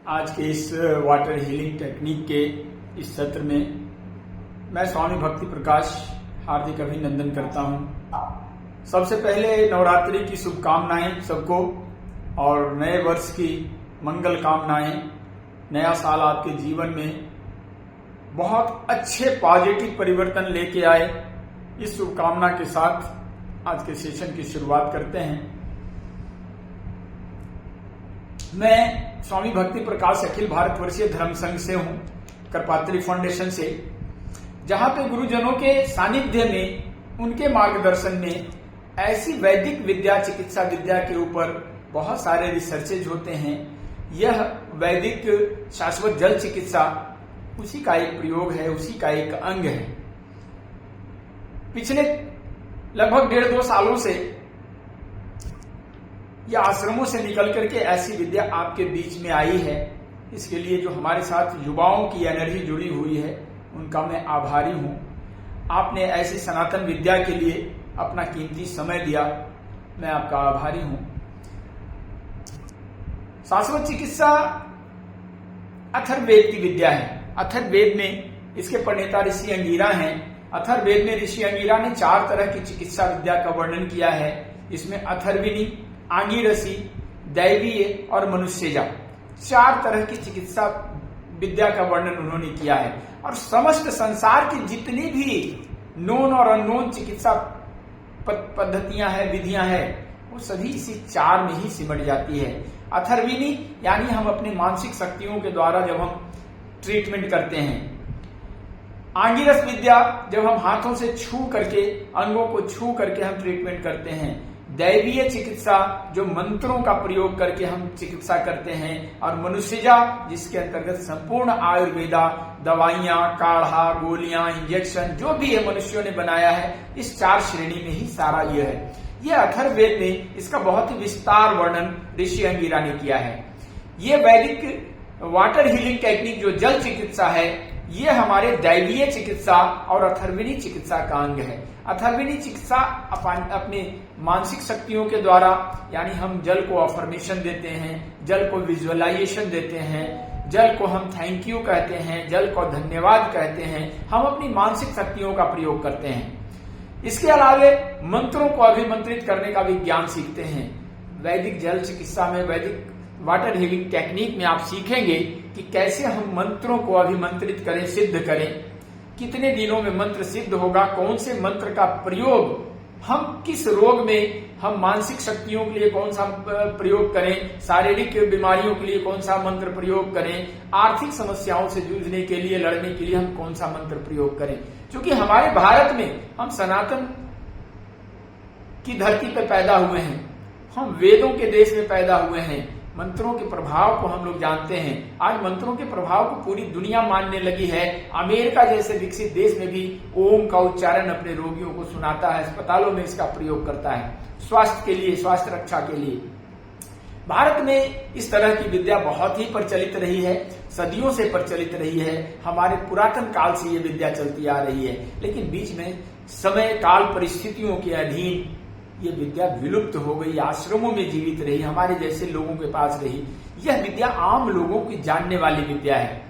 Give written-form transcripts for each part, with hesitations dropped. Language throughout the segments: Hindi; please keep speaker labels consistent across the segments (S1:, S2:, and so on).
S1: आज के इस वाटर हीलिंग टेक्निक के इस सत्र में मैं स्वामी भक्ति प्रकाश हार्दिक अभिनंदन करता हूं। सबसे पहले नवरात्रि की शुभकामनाएं सबको और नए वर्ष की मंगल कामनाएं। नया साल आपके जीवन में बहुत अच्छे पॉजिटिव परिवर्तन लेके आए, इस शुभकामना के साथ आज के सेशन की शुरुआत करते हैं। मैं स्वामी भक्ति प्रकाश अखिल भारतवर्षीय धर्म संघ से हूं, करपात्री फाउंडेशन से, जहां पे गुरुजनों के सानिध्य में, उनके मार्गदर्शन में ऐसी वैदिक विद्या, चिकित्सा विद्या के ऊपर बहुत सारे रिसर्चेज होते हैं। यह वैदिक शाश्वत जल चिकित्सा उसी का एक प्रयोग है, उसी का एक अंग है। पिछले लगभग 1.5-2 सालों से या आश्रमों से निकल करके ऐसी विद्या आपके बीच में आई है। इसके लिए जो हमारे साथ युवाओं की एनर्जी जुड़ी हुई है, उनका मैं आभारी हूं। आपने ऐसी सनातन विद्या के लिए अपना कीमती समय दिया, मैं आपका आभारी हूं। शाश्वत चिकित्सा अथर्ववेद की विद्या है। अथर्ववेद में इसके प्रणेता ऋषि अंगिरा हैं। अथर्ववेद में ऋषि अंगिरा ने 4 तरह की चिकित्सा विद्या का वर्णन किया है। इसमें अथर्विणी, आंगिरसी, दैवीय और मनुष्यजा, 4 तरह की चिकित्सा विद्या का वर्णन उन्होंने किया है। और समस्त संसार की जितनी भी नोन और अननोन चिकित्सा पद्धतियां हैं, विधियां हैं, वो सभी इसी 4 में ही सिमट जाती है। अथर्विणी यानी हम अपनी मानसिक शक्तियों के द्वारा जब हम ट्रीटमेंट करते हैं। आंगिरस विद्या जब हम हाथों से छू करके, अंगों को छू करके हम ट्रीटमेंट करते हैं। दैवीय चिकित्सा जो मंत्रों का प्रयोग करके हम चिकित्सा करते हैं। और मनुष्यजा जिसके अंतर्गत संपूर्ण आयुर्वेदा, दवाइयां, काढ़ा, गोलियां, इंजेक्शन जो भी है मनुष्यों ने बनाया है, इस 4 श्रेणी में ही सारा ये है। यह अथर्ववेद में इसका बहुत ही विस्तार वर्णन ऋषि अंगिरा ने किया है। ये वैदिक वाटर हीलिंग टेक्निक जो जल चिकित्सा है, ये हमारे दैवीय चिकित्सा और अथर्विणी चिकित्सा का अंग है। अथर्विणी चिकित्सा अपने मानसिक शक्तियों के द्वारा, यानी हम जल को अफर्मेशन देते हैं, जल को विजुअलाइजेशन देते हैं, जल को हम थैंक यू कहते हैं, जल को धन्यवाद कहते हैं। हम अपनी मानसिक शक्तियों का प्रयोग करते हैं। इसके अलावे मंत्रों को अभिमंत्रित करने का भी ज्ञान सीखते हैं। वैदिक जल चिकित्सा में, वैदिक वाटर हीलिंग टेक्निक में आप सीखेंगे कि कैसे हम मंत्रों को अभिमंत्रित करें, सिद्ध करें, कितने दिनों में मंत्र सिद्ध होगा, कौन से मंत्र का प्रयोग हम किस रोग में, हम मानसिक शक्तियों के लिए कौन सा प्रयोग करें, शारीरिक बीमारियों के लिए कौन सा मंत्र प्रयोग करें, आर्थिक समस्याओं से जूझने के लिए, लड़ने के लिए हम कौन सा मंत्र प्रयोग करें। क्योंकि हमारे भारत में हम सनातन की धरती पर पैदा हुए हैं, हम वेदों के देश में पैदा हुए हैं। मंत्रों के प्रभाव को हम लोग जानते हैं। आज मंत्रों के प्रभाव को पूरी दुनिया मानने लगी है। अमेरिका जैसे विकसित देश में भी ओम का उच्चारण अपने रोगियों को सुनाता है, अस्पतालों में इसका प्रयोग करता है, स्वास्थ्य के लिए, स्वास्थ्य रक्षा के लिए। भारत में इस तरह की विद्या बहुत ही प्रचलित रही है, सदियों से प्रचलित रही है। हमारे पुरातन काल से ये विद्या चलती आ रही है। लेकिन बीच में समय, काल, परिस्थितियों के अधीन ये विद्या विलुप्त हो गई, आश्रमों में जीवित रही, हमारे जैसे लोगों के पास रही। यह विद्या आम लोगों की जानने वाली विद्या है।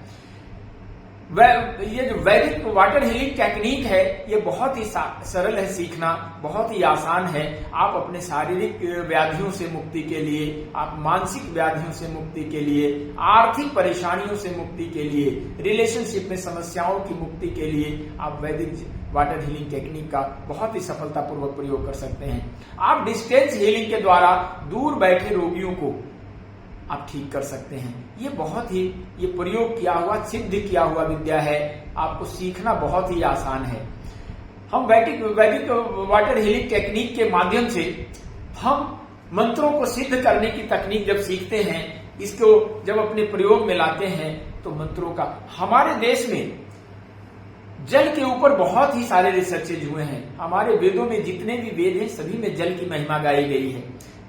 S1: ये जो वैदिक वाटर हीलिंग टेक्निक है, ये बहुत ही सरल है सीखना, बहुत ही आसान है। आप अपने शारीरिक व्याधियों से मुक्ति के लिए, आप मानसिक व्याधियों से मुक्ति के लिए, आर्थिक परेशानियों से मुक्ति के लिए, रिलेशनशिप में समस्याओं की मुक्ति के लिए आप वैदिक वाटर हीलिंग टेक्निक का बहुत ही सफलतापूर्वक प्रयोग कर सकते हैं। आप डिस्टेंस हीलिंग के द्वारा दूर बैठे रोगियों को आप ठीक कर सकते हैं। ये बहुत ही ये प्रयोग किया हुआ, सिद्ध किया हुआ विद्या है। आपको सीखना बहुत ही आसान है। हम वैदिक वाटर हीलिंग टेक्निक के माध्यम से हम मंत्रों को सिद्ध करने की तकनीक जब सीखते हैं, इसको जब अपने प्रयोग में लाते हैं, तो मंत्रों का हमारे देश में जल के ऊपर बहुत ही सारे रिसर्चेज हुए हैं। हमारे वेदों में जितने भी वेद हैं, सभी में जल की महिमा गाई गई है।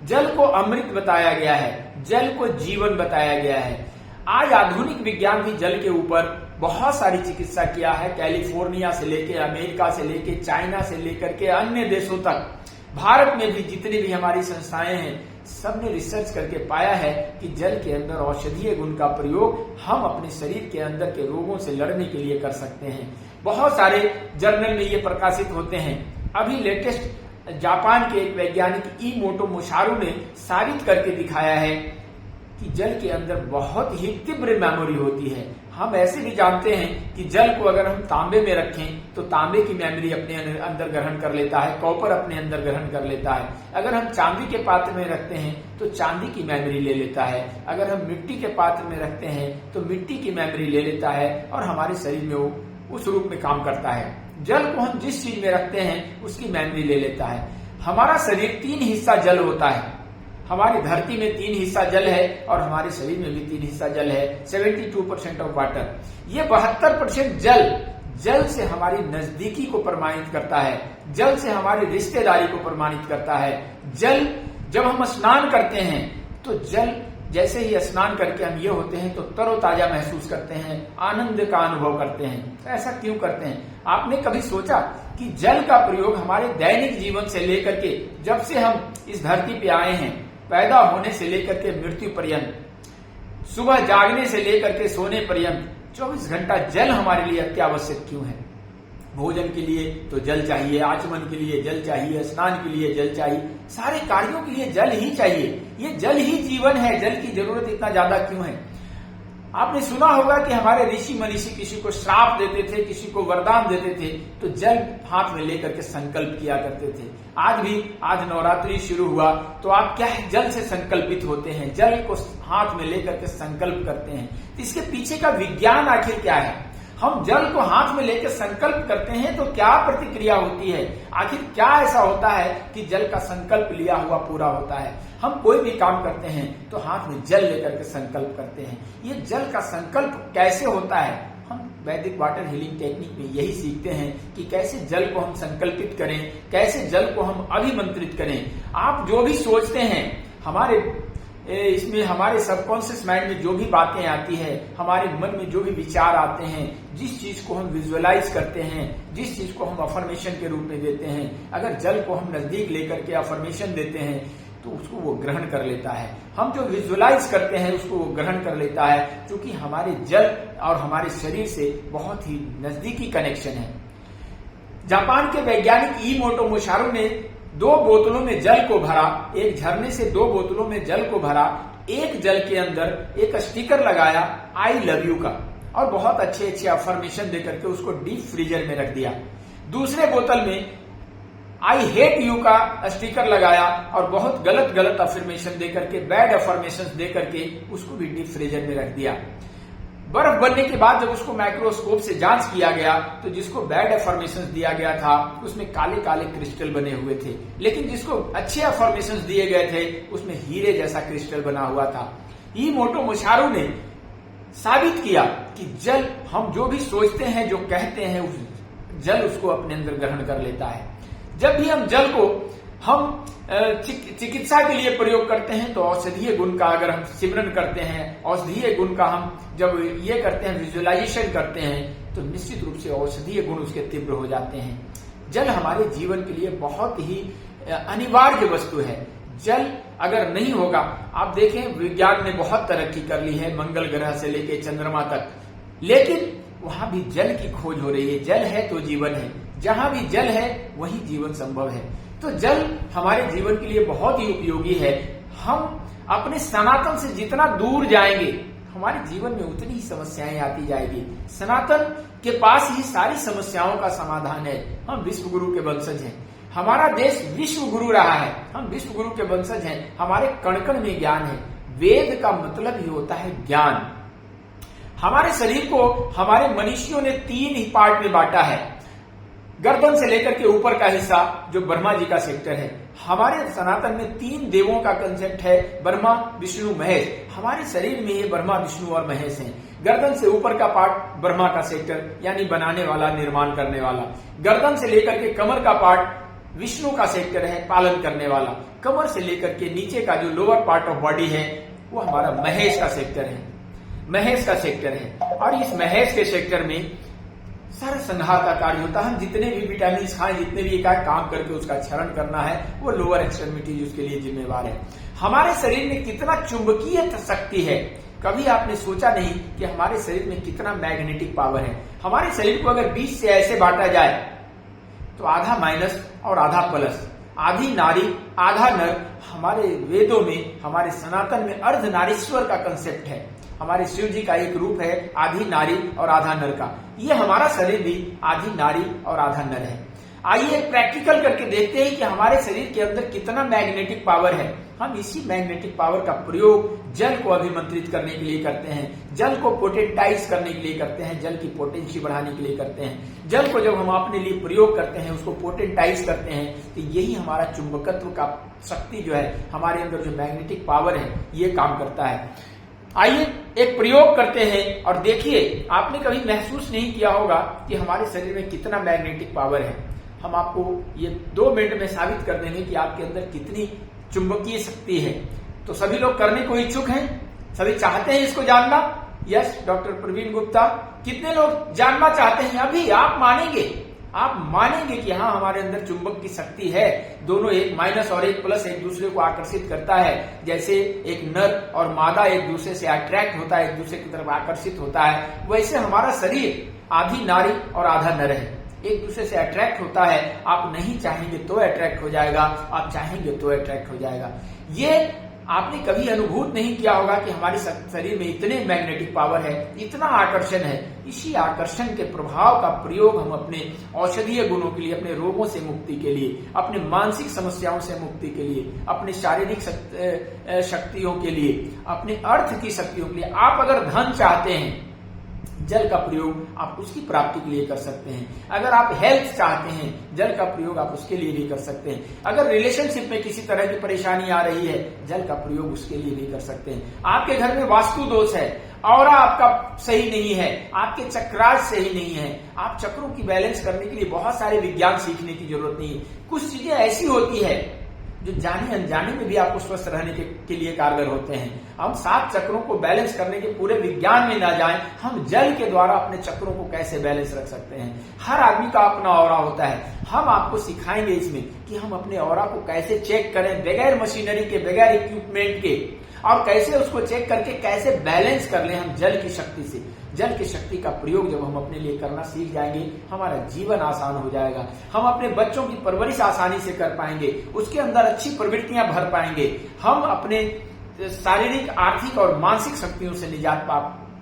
S1: जल को अमृत बताया गया है, जल को जीवन बताया गया है। आज आधुनिक विज्ञान भी जल के ऊपर बहुत सारी चिकित्सा किया है। कैलिफोर्निया से लेके, अमेरिका से लेके, चाइना से लेकर के अन्य देशों तक, भारत में भी जितनी भी हमारी संस्थाएं हैं, सबने रिसर्च करके पाया है कि जल के अंदर औषधीय गुण का प्रयोग हम अपने शरीर के अंदर के रोगों से लड़ने के लिए कर सकते हैं। बहुत सारे जर्नल में ये प्रकाशित होते हैं। अभी लेटेस्ट जापान के एक वैज्ञानिक इमोटो मोशारू ने साबित करके दिखाया है कि जल के अंदर बहुत ही तीव्र मेमोरी होती है। हम ऐसे भी जानते हैं कि जल को अगर हम तांबे में रखें तो तांबे की मेमोरी अपने अंदर ग्रहण कर लेता है, कॉपर अपने अंदर ग्रहण कर लेता है। अगर हम चांदी के पात्र में रखते हैं तो चांदी की मेमोरी ले लेता है। अगर हम मिट्टी के पात्र में रखते हैं तो मिट्टी की मेमोरी ले लेता है और हमारे शरीर में वो उस रूप में काम करता है। जल को हम जिस चीज में रखते हैं उसकी मेमोरी ले लेता है। हमारा शरीर 3 हिस्सा जल होता है। हमारी धरती में 3 हिस्सा जल है और हमारे शरीर में भी 3 हिस्सा जल है। 72% ऑफ वाटर। ये 72% जल से हमारी नजदीकी को प्रमाणित करता है, जल से हमारी रिश्तेदारी को प्रमाणित करता है। जल जब हम स्नान करते हैं तो जल जैसे ही स्नान करके हम ये होते हैं तो तरोताजा महसूस करते हैं, आनंद का अनुभव करते हैं। तो ऐसा क्यों करते हैं? आपने कभी सोचा कि जल का प्रयोग हमारे दैनिक जीवन से लेकर के जब से हम इस धरती पे आए हैं, पैदा होने से लेकर के मृत्यु पर्यंत, सुबह जागने से लेकर के सोने पर्यंत 24 घंटा जल हमारे लिए अत्यावश्यक क्यों है? भोजन के लिए तो जल चाहिए, आचमन के लिए जल चाहिए, स्नान के लिए जल चाहिए, सारे कार्यों के लिए जल ही चाहिए। ये जल ही जीवन है। जल की जरूरत इतना ज्यादा क्यों है? आपने सुना होगा कि हमारे ऋषि मनीषी किसी को श्राप देते थे, किसी को वरदान देते थे तो जल हाथ में लेकर के संकल्प किया करते थे। आज नवरात्रि शुरू हुआ तो आप क्या है, जल से संकल्पित होते हैं, जल को हाथ में लेकर के संकल्प करते हैं। इसके पीछे का विज्ञान आखिर क्या है? हम जल को हाथ में लेकर संकल्प करते हैं तो क्या प्रतिक्रिया होती है? आखिर क्या ऐसा होता है कि जल का संकल्प लिया हुआ पूरा होता है? हम कोई भी काम करते हैं तो हाथ में जल लेकर के संकल्प करते हैं। ये जल का संकल्प कैसे होता है? हम वैदिक वाटर हीलिंग टेक्निक में यही सीखते हैं कि कैसे जल को हम संकल्पित करें, कैसे जल को हम अभिमंत्रित करें। आप जो भी सोचते हैं, हमारे सबकॉन्शियस माइंड में जो भी बातें आती है, हमारे मन में जो भी विचार आते हैं, जिस चीज को हम विजुअलाइज करते हैं, जिस चीज को हम अफर्मेशन के रूप में देते हैं, अगर जल को हम नजदीक लेकर के अफर्मेशन देते हैं तो उसको वो ग्रहण कर लेता है। हम जो विजुअलाइज करते हैं उसको वो ग्रहण कर लेता है, क्योंकि हमारे जल और हमारे शरीर से बहुत ही नजदीकी कनेक्शन है। जापान के वैज्ञानिक इमोटो मोशारू ने 2 बोतलों में जल को भरा, एक झरने से 2 बोतलों में जल को भरा, एक जल के अंदर एक स्टिकर लगाया आई लव यू का और बहुत अच्छे अफर्मेशन देकर के उसको डीप फ्रीजर में रख दिया। दूसरे बोतल में आई हेट यू का स्टिकर लगाया और बहुत गलत अफर्मेशन देकर के, बैड अफर्मेशन देकर के उसको भी डीप फ्रीजर में रख दिया। बर्फ बनने के बाद जब उसको माइक्रोस्कोप से जांच किया गया तो जिसको बैड अफर्मेशन दिया गया था उसमें काले काले क्रिस्टल बने हुए थे, लेकिन जिसको अच्छे अफर्मेशन दिए गए थे उसमें हीरे जैसा क्रिस्टल बना हुआ था। इमोटो मोशारू ने साबित किया कि जल, हम जो भी सोचते हैं, जो कहते हैं, जल उसको अपने अंदर ग्रहण कर लेता है। जब भी हम जल को हम चिकित्सा के लिए प्रयोग करते हैं तो औषधीय गुण का अगर हम सिमरन करते हैं, औषधीय गुण का हम जब ये करते हैं, विजुअलाइजेशन करते हैं, तो निश्चित रूप से औषधीय गुण उसके तीव्र हो जाते हैं। जल हमारे जीवन के लिए बहुत ही अनिवार्य वस्तु है। जल अगर नहीं होगा, आप देखें विज्ञान ने बहुत तरक्की कर ली है, मंगल ग्रह से लेकर चंद्रमा तक, लेकिन वहां भी जल की खोज हो रही है। जल है तो जीवन है, जहां भी जल है वहीं जीवन संभव है। तो जल हमारे जीवन के लिए बहुत ही उपयोगी है। हम अपने सनातन से जितना दूर जाएंगे हमारे जीवन में उतनी ही समस्याएं आती जाएगी। सनातन के पास ही सारी समस्याओं का समाधान है। हम विश्व गुरु के वंशज हैं, हमारा देश विश्व गुरु रहा है, हम विश्व गुरु के वंशज हैं, हमारे कण कण में ज्ञान है। वेद का मतलब ही होता है ज्ञान। हमारे शरीर को हमारे मनीषियों ने 3 ही पार्ट में बांटा है। गर्दन से लेकर के ऊपर का हिस्सा जो ब्रह्मा जी का सेक्टर है। हमारे सनातन में 3 देवों का कंसेप्ट है, ब्रह्मा विष्णु महेश। हमारे शरीर में ये ब्रह्मा विष्णु और महेश हैं। गर्दन से ऊपर का पार्ट ब्रह्मा का सेक्टर, यानी बनाने वाला, निर्माण करने वाला। गर्दन से लेकर के कमर का पार्ट विष्णु का सेक्टर है, पालन करने वाला। कमर से लेकर के नीचे का जो लोअर पार्ट ऑफ बॉडी है वो हमारा महेश का सेक्टर है, महेश का सेक्टर है। और इस महेश के सेक्टर में सारा संहार का कार्य होता है। हम जितने भी विटामिन खाएं, जितने भी एकाएक काम करके उसका क्षरण करना है, वो लोअर एक्सट्रीमिटीज उसके लिए जिम्मेवार है। हमारे शरीर में कितना चुंबकीय शक्ति है। कभी आपने सोचा नहीं कि हमारे शरीर में कितना मैग्नेटिक पावर है। हमारे शरीर को अगर 20 से ऐसे बांटा जाए तो आधा माइनस और आधा प्लस, आधी नारी आधा नर। हमारे वेदों में, हमारे सनातन में अर्धनारीश्वर का कंसेप्ट है। हमारे शिव जी का एक रूप है आधी नारी और आधा नर का। ये हमारा शरीर भी आधी नारी और आधा नर है। आइए प्रैक्टिकल करके देखते हैं कि हमारे शरीर के अंदर कितना मैग्नेटिक पावर है। हम इसी मैग्नेटिक पावर का प्रयोग जल को अभिमंत्रित करने के लिए करते हैं, जल को पोटेंटाइज करने के लिए करते हैं, जल की पोटेंसी बढ़ाने के लिए करते हैं। जल को जब हम अपने लिए प्रयोग करते हैं, उसको पोटेंटाइज करते हैं, तो यही हमारा चुंबकत्व का शक्ति जो है, हमारे अंदर जो मैग्नेटिक पावर है, ये काम करता है। आइए एक प्रयोग करते हैं और देखिए, आपने कभी महसूस नहीं किया होगा कि हमारे शरीर में कितना मैग्नेटिक पावर है। हम आपको ये 2 मिनट में साबित कर देंगे कि आपके अंदर कितनी चुंबकीय शक्ति है। तो सभी लोग करने को इच्छुक हैं, सभी चाहते हैं इसको जानना। यस डॉक्टर प्रवीण गुप्ता, कितने लोग जानना चाहते हैं? अभी आप मानेंगे कि हाँ, हमारे अंदर चुंबक की शक्ति है। दोनों, एक माइनस और एक प्लस, एक दूसरे को आकर्षित करता है। जैसे एक नर और मादा एक दूसरे से अट्रैक्ट होता है, एक दूसरे की तरफ आकर्षित होता है, वैसे हमारा शरीर आधी नारी और आधा नर है, एक दूसरे से अट्रैक्ट होता है। आप नहीं चाहेंगे तो अट्रैक्ट हो जाएगा, आप चाहेंगे तो अट्रैक्ट हो जाएगा। ये आपने कभी अनुभूत नहीं किया होगा कि हमारे शरीर में इतने मैग्नेटिक पावर है, इतना आकर्षण है। इसी आकर्षण के प्रभाव का प्रयोग हम अपने औषधीय गुणों के लिए, अपने रोगों से मुक्ति के लिए, अपने मानसिक समस्याओं से मुक्ति के लिए, अपने शारीरिक शक्तियों के लिए, अपने अर्थ की शक्तियों के लिए। आप अगर धन चाहते हैं, जल का प्रयोग आप उसकी प्राप्ति के लिए कर सकते हैं। अगर आप हेल्थ चाहते हैं, जल का प्रयोग आप उसके लिए भी कर सकते हैं। अगर रिलेशनशिप में किसी तरह की परेशानी आ रही है, जल का प्रयोग उसके लिए भी कर सकते हैं। आपके घर में वास्तु दोष है, ऑरा आपका सही नहीं है, आपके चक्रास सही नहीं है, आप चक्रों की बैलेंस करने के लिए बहुत सारे विज्ञान सीखने की जरूरत नहीं है। कुछ चीजें ऐसी होती है जो जाने अनजाने में भी आपको स्वस्थ रहने के लिए कारगर होते हैं। हम 7 चक्रों को बैलेंस करने के पूरे विज्ञान में ना जाएं, हम जल के द्वारा अपने चक्रों को कैसे बैलेंस रख सकते हैं। हर आदमी का अपना ऑरा होता है। हम आपको सिखाएंगे इसमें कि हम अपने ऑरा को कैसे चेक करें बगैर मशीनरी के, बगैर इक्विपमेंट के, और कैसे उसको चेक करके कैसे बैलेंस कर लें हम जल की शक्ति से। जल की शक्ति का प्रयोग जब हम अपने लिए करना सीख जाएंगे, हमारा जीवन आसान हो जाएगा। हम अपने बच्चों की परवरिश आसानी से कर पाएंगे, उसके अंदर अच्छी प्रवृत्तियां भर पाएंगे। हम अपने शारीरिक, आर्थिक और मानसिक शक्तियों से निजात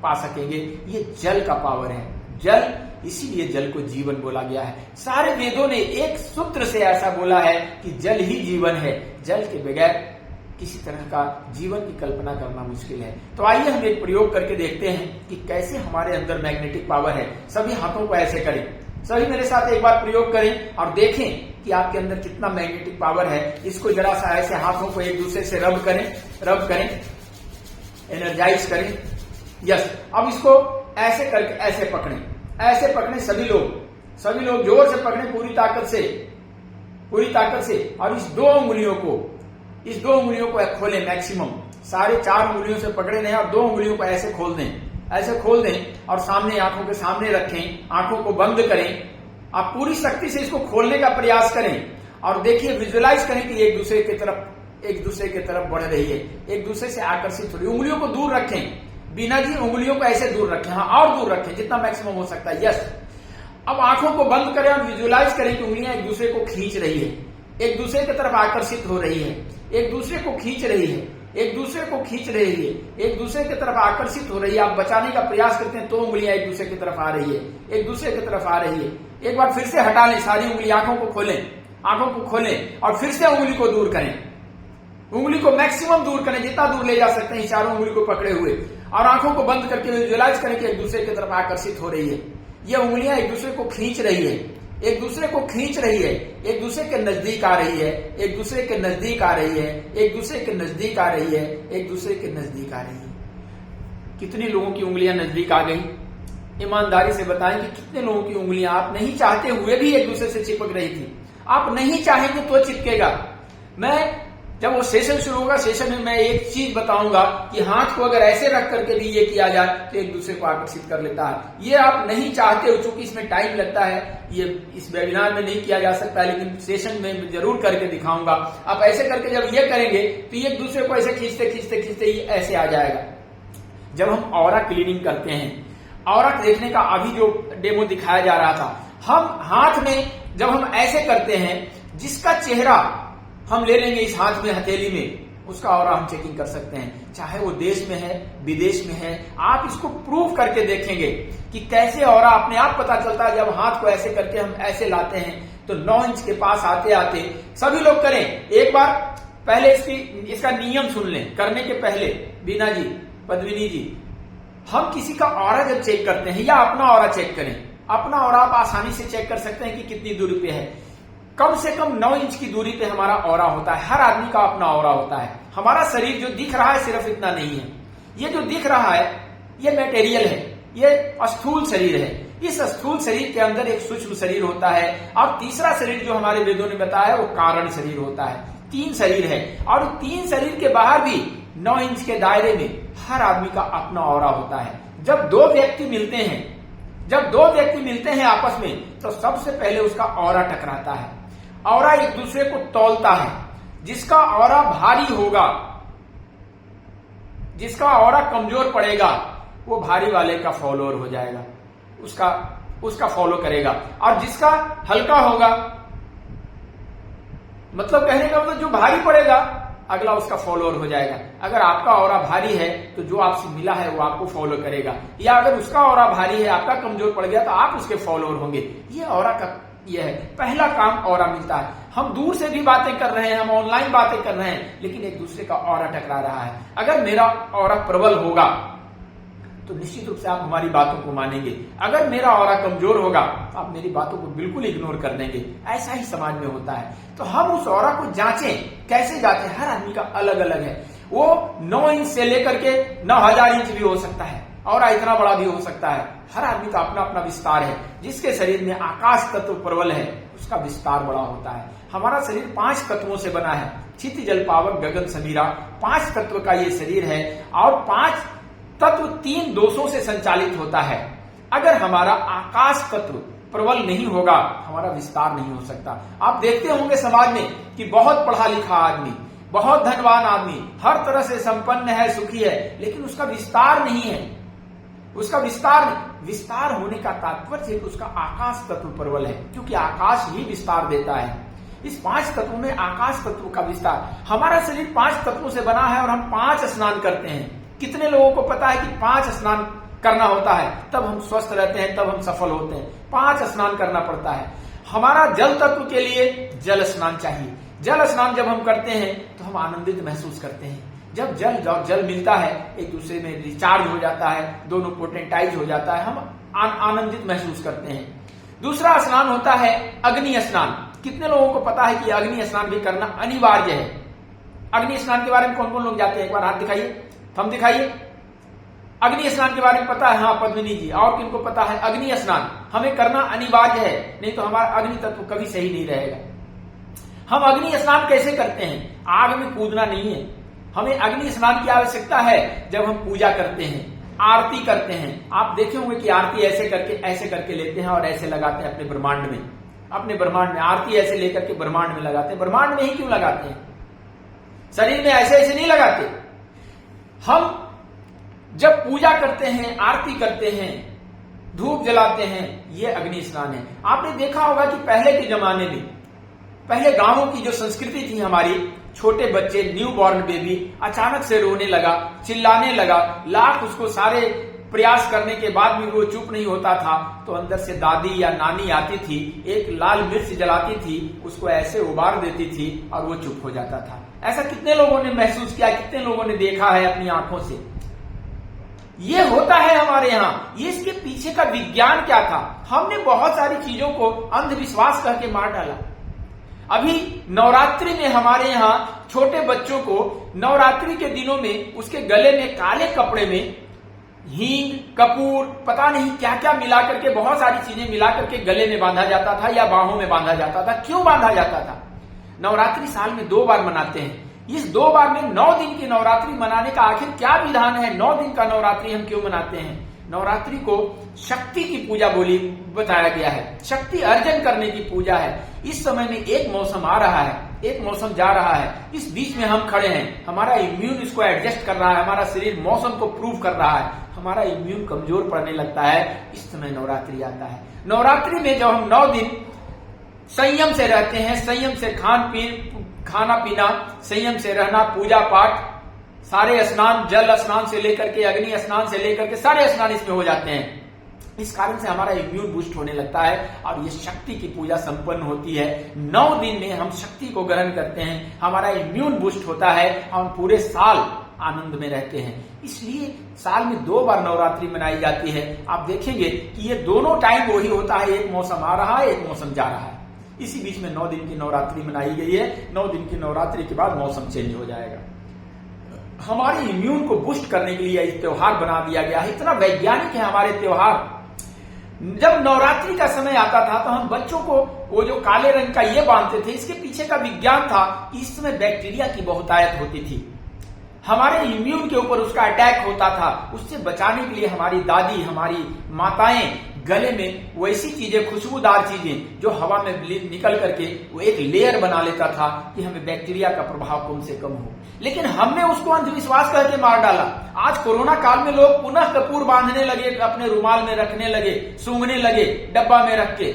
S1: पा सकेंगे। ये जल का पावर है। जल, इसीलिए जल को जीवन बोला गया है। सारे वेदों ने एक सूत्र से ऐसा बोला है कि जल ही जीवन है। जल के बगैर किसी तरह का जीवन की कल्पना करना मुश्किल है। तो आइए हम एक प्रयोग करके देखते हैं कि कैसे हमारे अंदर मैग्नेटिक पावर है। सभी हाथों को ऐसे करें, सभी मेरे साथ एक बार प्रयोग करें और देखें कि आपके अंदर कितना मैग्नेटिक पावर है। इसको जरा सा ऐसे हाथों को एक दूसरे से रब करें, एनर्जाइज करें। यस, अब इसको ऐसे करके ऐसे पकड़ें, सभी लोग जोर से पकड़ें, पूरी ताकत से। और इस दो उंगलियों को खोलें मैक्सिमम। सारे 4 उंगलियों से पकड़े नहीं और 2 उंगलियों को ऐसे खोल दें और सामने, आंखों के सामने रखें, आंखों को बंद करें। आप पूरी शक्ति से इसको खोलने का प्रयास करें और देखिए, विजुअलाइज करें कि एक दूसरे की तरफ बढ़ रही है, एक दूसरे से आकर्षित हो रही है। उंगलियों को दूर रखें, बिना जी उंगलियों को ऐसे दूर रखें, हाँ, और दूर रखें जितना मैक्सिमम हो सकता है। यस, अब आंखों को बंद करें और विजुअलाइज करें कि उंगलियां एक दूसरे को खींच रही है, एक दूसरे की तरफ आकर्षित हो रही है, एक दूसरे को खींच रही है, एक दूसरे की तरफ आकर्षित हो रही है। आप बचाने का प्रयास करते हैं तो उंगलियां एक दूसरे की तरफ आ रही है, एक बार फिर से हटा लें सारी उंगली, आंखों को खोलें और फिर से उंगली को दूर करें। उंगली को मैक्सिमम दूर करें, जितना दूर ले जा सकते हैं, चारों उंगली को पकड़े हुए, और आंखों को बंद करके विजुअलाइज करें कि एक दूसरे की तरफ आकर्षित हो रही है। ये उंगलियां एक दूसरे को खींच रही है, एक दूसरे के नजदीक आ रही है, कितने लोगों की उंगलियां नजदीक आ गई? ईमानदारी से बताएं कि कितने लोगों की उंगलियां आप नहीं चाहते हुए भी एक दूसरे से चिपक रही थी। आप नहीं चाहेंगे तो चिपकेगा। मैं जब वो सेशन शुरू होगा, सेशन में मैं एक चीज बताऊंगा कि हाथ को अगर ऐसे रख करके भी ये किया जाए तो एक दूसरे को आकर्षित कर लेता है। ये आप नहीं चाहते हो, चूंकि इसमें टाइम लगता है, ये इस वेबिनार में नहीं किया जा सकता, लेकिन सेशन में जरूर करके दिखाऊंगा। आप ऐसे करके जब ये करेंगे तो ये एक दूसरे को ऐसे खींचते खींचते खींचते ये ऐसे आ जाएगा। जब हम ऑरा क्लीनिंग करते हैं, ऑरा देखने का अभी जो डेमो दिखाया जा रहा था, हम हाथ में जब हम ऐसे करते हैं, जिसका चेहरा हम ले लेंगे इस हाथ में हथेली में, उसका ऑरा हम चेकिंग कर सकते हैं, चाहे वो देश में है विदेश में है। आप इसको प्रूव करके देखेंगे कि कैसे ऑरा अपने आप पता चलता है। जब हाथ को ऐसे करके हम ऐसे लाते हैं तो 9 इंच के पास आते आते सभी लोग करें एक बार, पहले इसका नियम सुन लें करने के पहले। बीना जी, पद्मिनी जी, हम किसी का ऑरा जब चेक करते हैं या अपना ऑरा चेक करें, अपना ऑरा आप आसानी से चेक कर सकते हैं कि कितनी दूरी पे है। कम से कम 9 इंच की दूरी पे हमारा ऑरा होता है। हर आदमी का अपना ऑरा होता है। हमारा शरीर जो दिख रहा है सिर्फ इतना नहीं है, ये जो दिख रहा है ये मटेरियल है, ये स्थूल शरीर है। इस स्थूल शरीर के अंदर एक सूक्ष्म शरीर होता है और तीसरा शरीर जो हमारे वेदों ने बताया वो कारण शरीर होता है। 3 शरीर है और 3 शरीर के बाहर भी 9 इंच के दायरे में हर आदमी का अपना ऑरा होता है। जब दो व्यक्ति मिलते हैं आपस में, तो सबसे पहले उसका ऑरा टकराता है। ऑरा एक दूसरे को तौलता है। जिसका ऑरा भारी होगा, जिसका ऑरा कमजोर पड़ेगा, वो भारी वाले का फॉलोअर हो जाएगा, उसका फॉलो करेगा। और जिसका हल्का होगा, मतलब कहने का मतलब जो भारी पड़ेगा अगला उसका फॉलोअर हो जाएगा। अगर आपका ऑरा भारी है तो जो आपसे मिला है वो आपको फॉलो करेगा, या अगर उसका ऑरा भारी है, आपका कमजोर पड़ गया तो आप उसके फॉलोअर होंगे। ये ऑरा का ये है पहला काम, ऑरा मिलता है। हम दूर से भी बातें कर रहे हैं, हम ऑनलाइन बातें कर रहे हैं, लेकिन एक दूसरे का ऑरा टकरा रहा है। अगर मेरा ऑरा प्रबल होगा तो निश्चित रूप से आप हमारी बातों को मानेंगे। अगर मेरा ऑरा कमजोर होगा तो आप मेरी बातों को बिल्कुल इग्नोर कर देंगे। ऐसा ही समाज में होता है। तो हम उस ऑरा को जांचें। कैसे जांचें? हर आदमी का अलग अलग है। वो 9 इंच से लेकर के 9000 इंच भी हो सकता है, ऑरा इतना बड़ा भी हो सकता है। हर आदमी का अपना अपना विस्तार है। जिसके शरीर में आकाश तत्व प्रबल है उसका विस्तार बड़ा होता है। हमारा शरीर 5 तत्वों से बना है, क्षिति जल पावक गगन समीरा। 5 तत्व का ये शरीर है और 5 तत्व 3 दोषों से संचालित होता है। अगर हमारा आकाश तत्व प्रबल नहीं होगा, हमारा विस्तार नहीं हो सकता। आप देखते होंगे समाज में कि बहुत पढ़ा लिखा आदमी, बहुत धनवान आदमी, हर तरह से संपन्न है, सुखी है, लेकिन उसका विस्तार नहीं है। उसका विस्तार होने का तात्पर्य है कि उसका आकाश तत्व प्रबल है, क्योंकि आकाश ही विस्तार देता है। इस 5 तत्वों में आकाश तत्व का विस्तार। हमारा शरीर 5 तत्वों से बना है और हम 5 स्नान करते हैं। कितने लोगों को पता है कि 5 स्नान करना होता है, तब हम स्वस्थ रहते हैं, तब हम सफल होते हैं। 5 स्नान करना पड़ता है। हमारा जल तत्व के लिए जल स्नान चाहिए। जल स्नान जब हम करते हैं तो हम आनंदित महसूस करते हैं। जब जल मिलता है, एक दूसरे में रिचार्ज हो जाता है, दोनों पोटेंटाइज हो जाता है, हम आनंदित महसूस करते हैं। दूसरा स्नान होता है अग्नि स्नान। कितने लोगों को पता है कि अग्नि स्नान भी करना अनिवार्य है? अग्नि स्नान के बारे में कौन कौन लोग जाते हैं? एक बार हाथ दिखाइए, थम दिखाइए। अग्नि स्नान के बारे में पता है? हाँ, पद्मिनी जी। और किनको पता है? अग्नि स्नान हमें करना अनिवार्य है, नहीं तो हमारा अग्नि तत्व कभी सही नहीं रहेगा। हम अग्नि स्नान कैसे करते हैं? आग में कूदना नहीं है। हमें अग्नि स्नान की आवश्यकता है जब हम पूजा करते हैं, आरती करते हैं। आप देखे होंगे कि आरती ऐसे करके लेते हैं और ऐसे लगाते हैं अपने ब्रह्मांड में। अपने ब्रह्मांड में आरती ऐसे लेकर के ब्रह्मांड में लगाते हैं। ब्रह्मांड में ही क्यों लगाते हैं? शरीर में ऐसे नहीं लगाते। हम जब पूजा करते हैं, आरती करते हैं, धूप जलाते हैं, ये अग्नि स्नान है। आपने देखा होगा कि पहले के जमाने में, पहले गांवों की जो संस्कृति थी हमारी, छोटे बच्चे, न्यू बॉर्न बेबी अचानक से रोने लगा, चिल्लाने लगा, लाख उसको सारे प्रयास करने के बाद भी वो चुप नहीं होता था, तो अंदर से दादी या नानी आती थी, एक लाल मिर्च जलाती थी, उसको ऐसे उबार देती थी और वो चुप हो जाता था। ऐसा कितने लोगों ने महसूस किया, कितने लोगों ने देखा है अपनी आंखों से? ये होता है हमारे यहाँ। ये इसके पीछे का विज्ञान क्या था? हमने बहुत सारी चीजों को अंधविश्वास कह के मार डाला। अभी नवरात्रि में हमारे यहाँ छोटे बच्चों को नवरात्रि के दिनों में उसके गले में काले कपड़े में हींग, कपूर, पता नहीं क्या क्या मिला करके, बहुत सारी चीजें मिला करके गले में बांधा जाता था या बाहों में बांधा जाता था। क्यों बांधा जाता था? नवरात्रि साल में 2 बार मनाते हैं। इस 2 बार में 9 दिन की नवरात्रि मनाने का आखिर क्या विधान है? 9 दिन का नवरात्रि हम क्यों मनाते हैं? नवरात्रि को शक्ति की पूजा बताया गया है, शक्ति अर्जन करने की पूजा है। इस समय में एक मौसम आ रहा है, एक मौसम जा रहा है, इस बीच में हम खड़े हैं, हमारा इम्यून इसको एडजस्ट कर रहा है, हमारा शरीर मौसम को प्रूव कर रहा है, हमारा इम्यून कमजोर पड़ने लगता है, इस समय नवरात्रि आता है। नवरात्रि में जब हम 9 दिन संयम से रहते हैं, संयम से खाना पीना, संयम से रहना, पूजा पाठ, सारे स्नान, जल स्नान से लेकर के अग्नि स्नान से लेकर के सारे स्नान इसमें हो जाते हैं। इस कारण से हमारा इम्यून बूस्ट होने लगता है और ये शक्ति की पूजा संपन्न होती है। 9 दिन में हम शक्ति को ग्रहण करते हैं, हमारा इम्यून बूस्ट होता है, हम पूरे साल आनंद में रहते हैं। इसलिए साल में 2 बार नवरात्रि मनाई जाती है। आप देखेंगे कि ये दोनों टाइम वही होता है, एक मौसम आ रहा है, एक मौसम जा रहा है। इसी बीच में 9 दिन की नवरात्रि मनाई गई है। 9 दिन की नवरात्रि के बाद मौसम चेंज हो जाएगा। हमारे इम्यून को बूस्ट करने के लिए इस त्योहार बना दिया गया है। इतना वैज्ञानिक है हमारे त्योहार। जब नवरात्रि का समय आता था तो हम बच्चों को वो जो काले रंग का ये बांधते थे, इसके पीछे का विज्ञान था कि इसमें बैक्टीरिया की बहुतायत होती थी, हमारे इम्यून के ऊपर उसका अटैक होता था। उससे बचाने के लिए हमारी दादी, हमारी माताएं गले में वैसी चीजें, खुशबूदार चीजें जो हवा में निकल करके वो एक लेयर बना लेता था कि हमें बैक्टीरिया का प्रभाव कम से कम हो। लेकिन हमने उसको अंधविश्वास करके मार डाला। आज कोरोना काल में लोग पुनः कपूर बांधने लगे, अपने रुमाल में रखने लगे, सूंघने लगे डब्बा में रख के।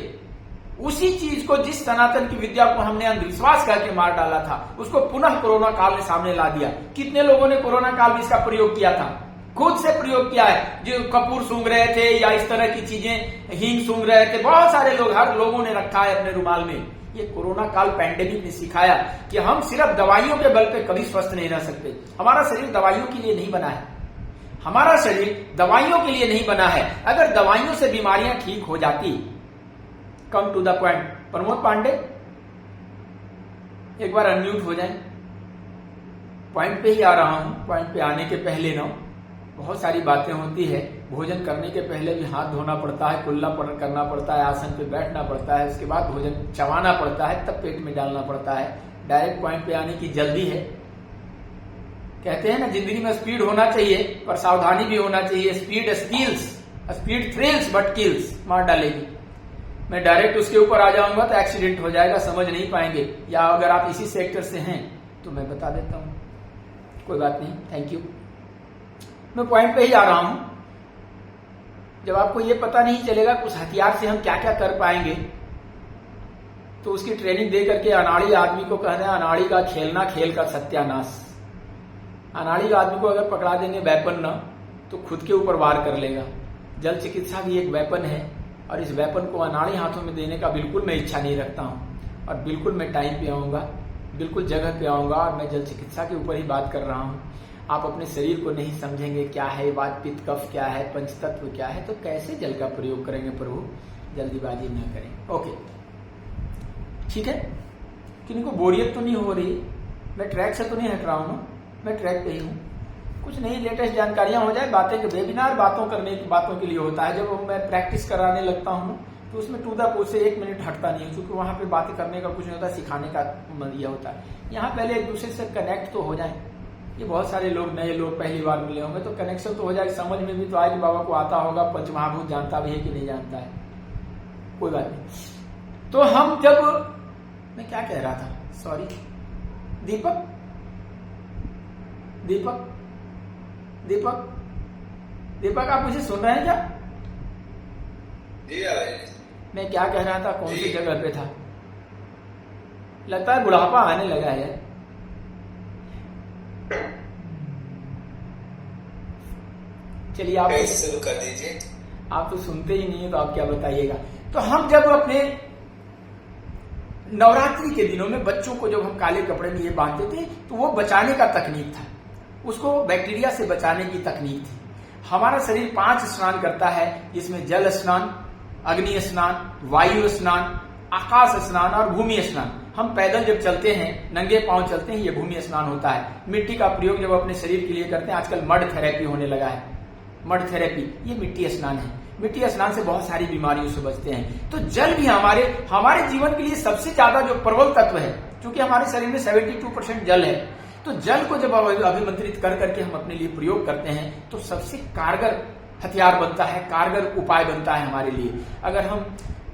S1: उसी चीज को, जिस सनातन की विद्या को हमने अंधविश्वास करके मार डाला था, उसको पुनः कोरोना काल में सामने ला दिया। कितने लोगों ने कोरोना काल में इसका प्रयोग किया था? खुद से प्रयोग किया है। जो कपूर सूंघ रहे थे या इस तरह की चीजें, हींग सूंघ रहे थे, बहुत सारे लोग, हर लोगों ने रखा है अपने रुमाल में। ये कोरोना काल पैंडेमिक ने सिखाया कि हम सिर्फ दवाइयों के बल पे कभी स्वस्थ नहीं रह सकते। हमारा शरीर दवाइयों के लिए नहीं बना है, हमारा शरीर दवाइयों के लिए नहीं बना है। अगर दवाइयों से बीमारियां ठीक हो जाती, come to the point, Pramod Pandey एक बार अनम्यूट हो जाए। पॉइंट पे ही आ रहा हूं। पॉइंट पे आने के पहले ना बहुत सारी बातें होती है। भोजन करने के पहले भी हाथ धोना पड़ता है, कुल्ला करना पड़ता है, आसन पे बैठना पड़ता है, उसके बाद भोजन चबाना पड़ता है, तब पेट में डालना पड़ता है। डायरेक्ट पॉइंट पे आने की जल्दी है। कहते हैं ना, जिंदगी में स्पीड होना चाहिए पर सावधानी भी होना चाहिए। Speed skills, speed thrills but kills, मार डालेगी। मैं डायरेक्ट उसके ऊपर आ जाऊंगा तो एक्सीडेंट हो जाएगा, समझ नहीं पाएंगे। या अगर आप इसी सेक्टर से हैं तो मैं बता देता हूं, कोई बात नहीं, थैंक यू। मैं पॉइंट पे ही आ रहा हूं। जब आपको ये पता नहीं चलेगा उस हथियार से हम क्या क्या कर पाएंगे, तो उसकी ट्रेनिंग दे करके अनाड़ी आदमी को कहना है, अनाड़ी का खेलना, खेल का सत्यानाश। अनाड़ी आदमी को अगर पकड़ा देंगे वेपन ना, तो खुद के ऊपर वार कर लेगा। जल चिकित्सा भी एक वेपन है और इस वेपन को अनाड़ी हाथों में देने का बिल्कुल मैं इच्छा नहीं रखता हूं। और बिल्कुल मैं टाइम पे आऊंगा, बिल्कुल जगह पे आऊंगा और मैं जल चिकित्सा के ऊपर ही बात कर रहा हूं। आप अपने शरीर को नहीं समझेंगे, क्या है वात पित्त कफ क्या है, पंचतत्व क्या है, तो कैसे जल का प्रयोग करेंगे प्रभु? जल्दीबाजी न करें। ओके, ठीक है। किनको बोरियत तो नहीं हो रही? मैं ट्रैक से तो नहीं हट रहा हूं ना, मैं ट्रैक पे ही हूं। कुछ नई लेटेस्ट जानकारियां हो जाए, बातें, वेबिनार बातों के लिए होता है। जब मैं प्रैक्टिस कराने लगता हूं तो उसमें टू द पॉइंट से 1 मिनट हटता नहीं है, क्योंकि वहां पे बातें करने का कुछ नहीं होता, सिखाने का ये होता है। यहाँ पहले एक दूसरे से कनेक्ट तो हो जाए। ये बहुत सारे लोग, नए लोग पहली बार मिले होंगे, तो कनेक्शन तो हो जाए, समझ में भी तो आए कि बाबा को आता होगा, पंचमहाभूत जानता भी है कि नहीं जानता है, कोई बात नहीं। तो हम जब, मैं क्या कह रहा था, सॉरी, दीपक दीपक दीपक दीपक आप मुझे सुन रहे हैं क्या? मैं क्या कह रहा था, कौन सी जगह पे था? लगता है बुढ़ापा आने लगा है। चलिए आप शुरू कर दीजिए। आप तो सुनते ही नहीं है तो आप क्या बताइएगा। तो हम जब अपने नवरात्रि के दिनों में बच्चों को जब हम काले कपड़े में ये बांधते थे, तो वो बचाने का तकनीक था, उसको बैक्टीरिया से बचाने की तकनीक थी। हमारा शरीर 5 स्नान करता है, जिसमें जल स्नान, अग्नि स्नान, वायु स्नान, आकाश स्नान और भूमि स्नान। हम पैदल जब चलते हैं, नंगे पांव चलते हैं, ये भूमि स्नान होता है। मिट्टी का प्रयोग जब अपने शरीर के लिए करते हैं, आजकल मड थेरेपी होने लगा है, मड थेरेपी, ये मिट्टी स्नान है। मिट्टी स्नान से बहुत सारी बीमारियों से बचते हैं। तो जल भी हमारे जीवन के लिए सबसे ज्यादा जो प्रबल तत्व है, क्योंकि हमारे शरीर में 72% जल है। तो तो जल को जब अभिमंत्रित कर करके हम अपने लिए प्रयोग करते हैं तो सबसे कारगर हथियार बनता है, कारगर उपाय बनता है हमारे लिए। अगर हम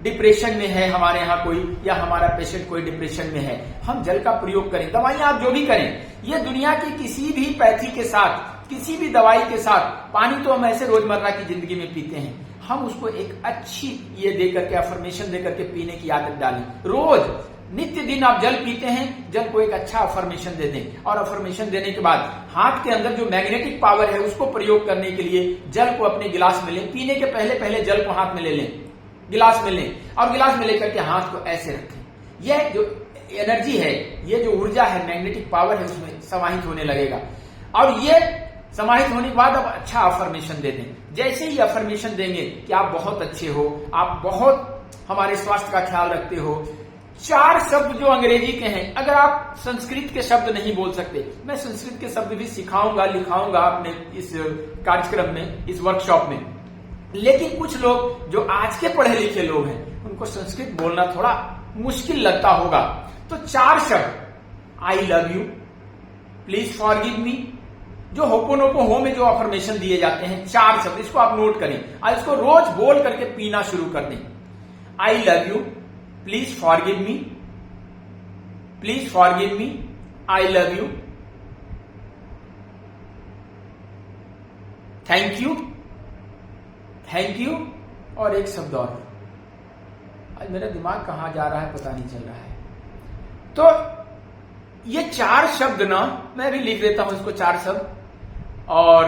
S1: डिप्रेशन में है, हमारे यहाँ कोई या हमारा पेशेंट कोई डिप्रेशन में है, हम जल का प्रयोग करें। दवाइयां आप जो भी करें, ये दुनिया की किसी भी पैथी के साथ, किसी भी दवाई के साथ, पानी तो हम ऐसे रोजमर्रा की जिंदगी में पीते हैं, हम उसको एक अच्छी ये दे करके, अफर्मेशन दे करके पीने की आदत डालें। रोज नित्य दिन आप जल पीते हैं, जल को एक अच्छा अफर्मेशन दे दें, और अफर्मेशन देने के बाद हाथ के अंदर जो मैग्नेटिक पावर है उसको प्रयोग करने के लिए जल को अपने गिलास में लें। पीने के पहले पहले जल को हाथ में ले लें, गिलास में लें, और गिलास में लेकर के हाथ को ऐसे रखें। यह जो एनर्जी है, ये जो ऊर्जा है, मैग्नेटिक पावर है, उसमें समाहित होने लगेगा। और ये समाहित होने के बाद अब अच्छा अफर्मेशन दे दें। जैसे ही अफर्मेशन देंगे कि आप बहुत अच्छे हो, आप बहुत हमारे स्वास्थ्य का ख्याल रखते हो, 4 शब्द जो अंग्रेजी के हैं, अगर आप संस्कृत के शब्द नहीं बोल सकते, मैं संस्कृत के शब्द भी सिखाऊंगा, लिखाऊंगा अपने इस कार्यक्रम में, इस वर्कशॉप में। लेकिन कुछ लोग जो आज के पढ़े लिखे लोग हैं, उनको संस्कृत बोलना थोड़ा मुश्किल लगता होगा। तो 4 शब्द, I love you, please forgive me, जो होपोनोपो हो में जो अफर्मेशन दिए जाते हैं, 4 शब्द, इसको आप नोट करें और इसको रोज बोल करके पीना शुरू कर दें। I love you, please forgive me, please forgive me, I love you, thank you, thank you, और एक शब्द और। आज मेरा दिमाग कहां जा रहा है पता नहीं चल रहा है। तो ये 4 शब्द ना, मैं भी लिख देता हूं इसको, 4 शब्द। और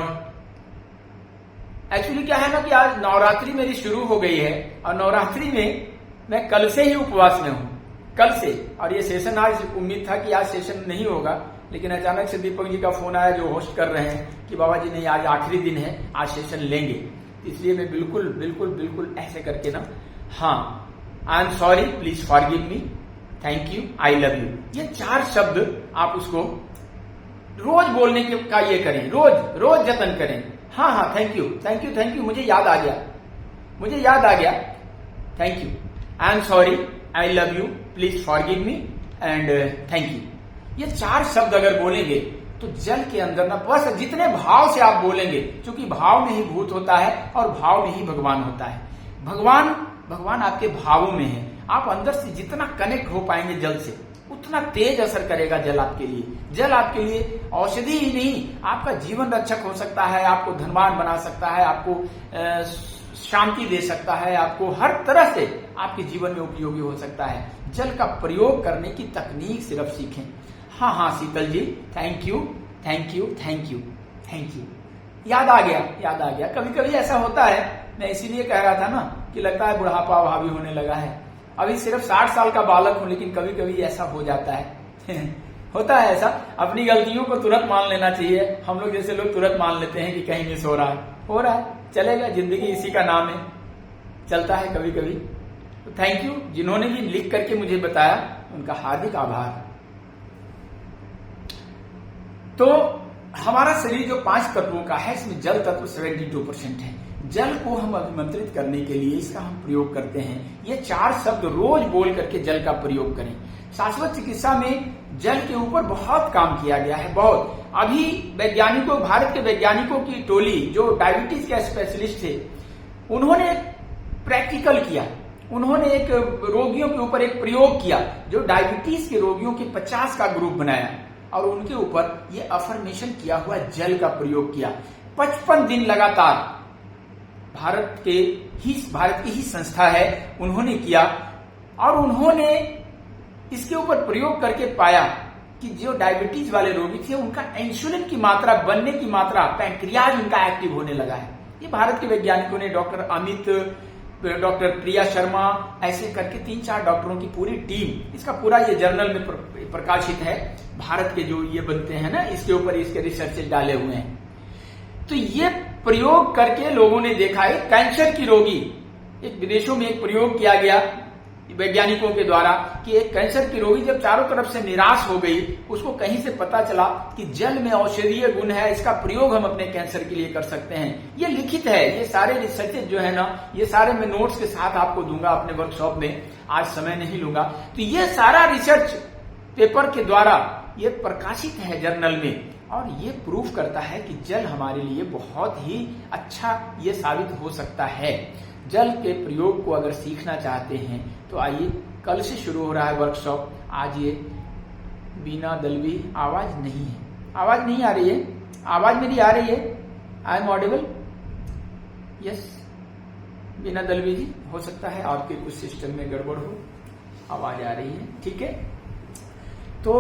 S1: एक्चुअली क्या है ना कि आज नवरात्रि मेरी शुरू हो गई है, और नवरात्रि में मैं कल से ही उपवास में हूं, कल से। और ये सेशन आज उम्मीद था कि आज सेशन नहीं होगा, लेकिन अचानक से दीपक जी का फोन आया जो होस्ट कर रहे हैं कि बाबा जी नहीं, आज आखिरी दिन है, आज सेशन लेंगे। इसलिए मैं बिल्कुल बिल्कुल बिल्कुल ऐसे करके ना, हाँ, I am sorry, please forgive me, thank you, I love you, ये 4 शब्द आप उसको रोज बोलने का ये करें, रोज रोज जतन करें। हाँ हाँ, thank you, thank you, thank you, मुझे याद आ गया, मुझे याद आ गया, thank you, I am sorry, I love you, please forgive me, and thank you. ये 4 शब्द अगर बोलेंगे तो जल के अंदर ना, बस जितने भाव से आप बोलेंगे, क्योंकि भाव में ही भूत होता है और भाव में ही भगवान होता है। भगवान आपके भावों में है। आप अंदर से जितना कनेक्ट हो पाएंगे जल से, उतना तेज असर करेगा जल आपके लिए। जल आपके लिए औषधि ही नहीं, आपका जीवन रक्षक हो सकता है, आपको धनवान बना सकता है, आपको शांति दे सकता है, आपको हर तरह से आपके जीवन में उपयोगी हो सकता है। जल का प्रयोग करने की तकनीक सिर्फ सीखें। हाँ हाँ Sheetal ji, thank you, thank you, thank you, thank you, याद आ गया, याद आ गया। कभी कभी ऐसा होता है, मैं इसीलिए कह रहा था ना कि लगता है बुढ़ापा हावी होने लगा है। अभी सिर्फ 60 साल का बालक हूं, लेकिन कभी कभी ऐसा हो जाता है होता है ऐसा। अपनी गलतियों को तुरंत मान लेना चाहिए। हम लोग जैसे लोग तुरंत मान लेते हैं कि कहीं मिस हो रहा है, चलेगा, जिंदगी इसी का नाम है, चलता है कभी कभी। तो थैंक यू, जिन्होंने भी लिख करके मुझे बताया, उनका हार्दिक आभार। तो हमारा शरीर जो 5 तत्वों का है, इसमें जल तत्व 72% है। जल को हम अभिमंत्रित करने के लिए इसका हम प्रयोग करते हैं। ये 4 शब्द रोज बोल करके जल का प्रयोग करें। शाश्वत चिकित्सा में जल के ऊपर बहुत काम किया गया है, बहुत। अभी वैज्ञानिकों, भारत के वैज्ञानिकों की टोली जो डायबिटीज के स्पेशलिस्ट थे, उन्होंने प्रैक्टिकल किया। उन्होंने एक रोगियों के ऊपर एक प्रयोग किया, जो डायबिटीज के रोगियों के 50 का ग्रुप बनाया और उनके ऊपर ये अफर्मेशन किया हुआ जल का प्रयोग किया। 55 दिन लगातार भारत की ही संस्था है, उन्होंने किया और उन्होंने इसके ऊपर प्रयोग करके पाया कि जो डायबिटीज वाले रोगी थे, उनका इंसुलिन की मात्रा बनने की मात्रा, पैंक्रियाज उनका एक्टिव होने लगा है। ये भारत के वैज्ञानिकों ने, डॉक्टर अमित, डॉक्टर प्रिया शर्मा, ऐसे करके 3-4 डॉक्टरों की पूरी टीम, इसका पूरा ये जर्नल में प्रकाशित है। भारत के जो ये बनते हैं ना, इसके ऊपर इसके रिसर्चेस डाले हुए हैं। तो ये प्रयोग करके लोगों ने देखा है, कैंसर की रोगी, एक विदेशों में एक प्रयोग किया गया वैज्ञानिकों के द्वारा कि एक कैंसर की रोगी जब चारों तरफ से निराश हो गई, उसको कहीं से पता चला कि जल में औषधीय गुण है, इसका प्रयोग हम अपने कैंसर के लिए कर सकते हैं। ये लिखित है, ये सारे रिसर्चेज जो है ना, ये सारे मैं नोट्स के साथ आपको दूंगा अपने वर्कशॉप में, आज समय नहीं लूंगा। तो ये सारा रिसर्च पेपर के द्वारा ये प्रकाशित है जर्नल में, और ये प्रूफ करता है कि जल हमारे लिए बहुत ही अच्छा ये साबित हो सकता है। जल के प्रयोग को अगर सीखना चाहते हैं तो आइए, कल से शुरू हो रहा है वर्कशॉप। आज ये बीना दलवी, आवाज नहीं है, आवाज नहीं आ रही है, आवाज मेरी आ रही है? I am audible? यस बीना दलवी जी, हो सकता है आपके कुछ सिस्टम में गड़बड़ हो, आवाज आ रही है, ठीक है। तो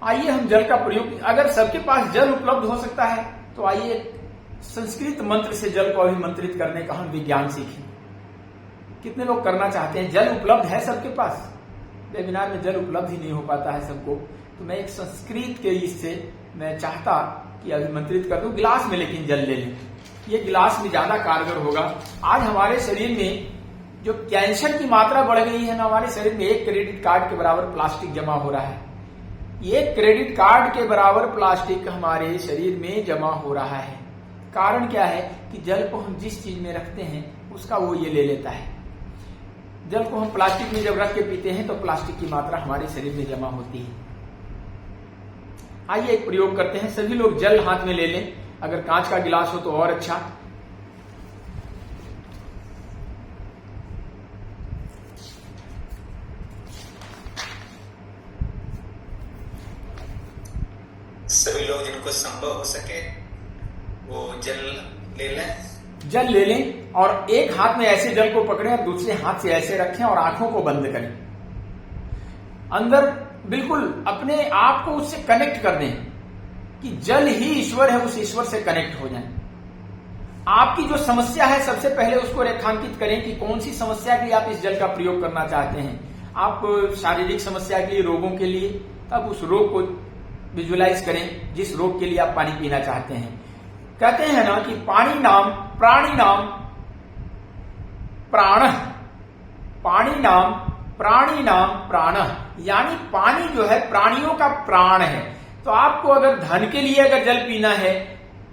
S1: आइए हम जल का प्रयोग, अगर सबके पास जल उपलब्ध हो सकता है तो आइए संस्कृत मंत्र से जल को अभिमंत्रित करने का हम विज्ञान सीखें। कितने लोग करना चाहते हैं? जल उपलब्ध है सबके पास? वेबिनार में जल उपलब्ध ही नहीं हो पाता है सबको, तो मैं एक संस्कृत के इससे मैं चाहता कि अभिमंत्रित कर दूं। गिलास में लेकिन जल ले लें, ये गिलास में ज्यादा कारगर होगा। आज हमारे शरीर में जो कैंसर की मात्रा बढ़ गई है ना, हमारे शरीर में 1 क्रेडिट कार्ड के बराबर प्लास्टिक जमा हो रहा है। 1 क्रेडिट कार्ड के बराबर प्लास्टिक हमारे शरीर में जमा हो रहा है। कारण क्या है कि जल को हम जिस चीज में रखते हैं उसका वो ये ले लेता है। जल को हम प्लास्टिक में जब रख के पीते हैं तो प्लास्टिक की मात्रा हमारे शरीर में जमा होती है। आइए एक प्रयोग करते हैं, सभी लोग जल हाथ में ले लें, अगर कांच का गिलास हो तो और अच्छा।
S2: सभी लोग जिनको संभव हो सके वो जल ले लें।
S1: जल ले लें और एक हाथ में ऐसे जल को पकड़ें और दूसरे हाथ से ऐसे रखें और आंखों को बंद करें। अंदर बिल्कुल अपने आप को उससे कनेक्ट कर दें कि जल ही ईश्वर है, उस ईश्वर से कनेक्ट हो जाएं। आपकी जो समस्या है सबसे पहले उसको रेखांकित करें कि कौन सी समस्या के लिए आप इस जल का प्रयोग करना चाहते हैं। आप शारीरिक समस्या के लिए, रोगों के लिए, तब उस रोग को विजुअलाइज करें जिस रोग के लिए आप पानी पीना चाहते हैं। कहते हैं ना कि पानी नाम प्राणी नाम प्राण, पानी नाम प्राणी नाम प्राण, यानी पानी जो है प्राणियों का प्राण है। तो आपको अगर धन के लिए अगर जल पीना है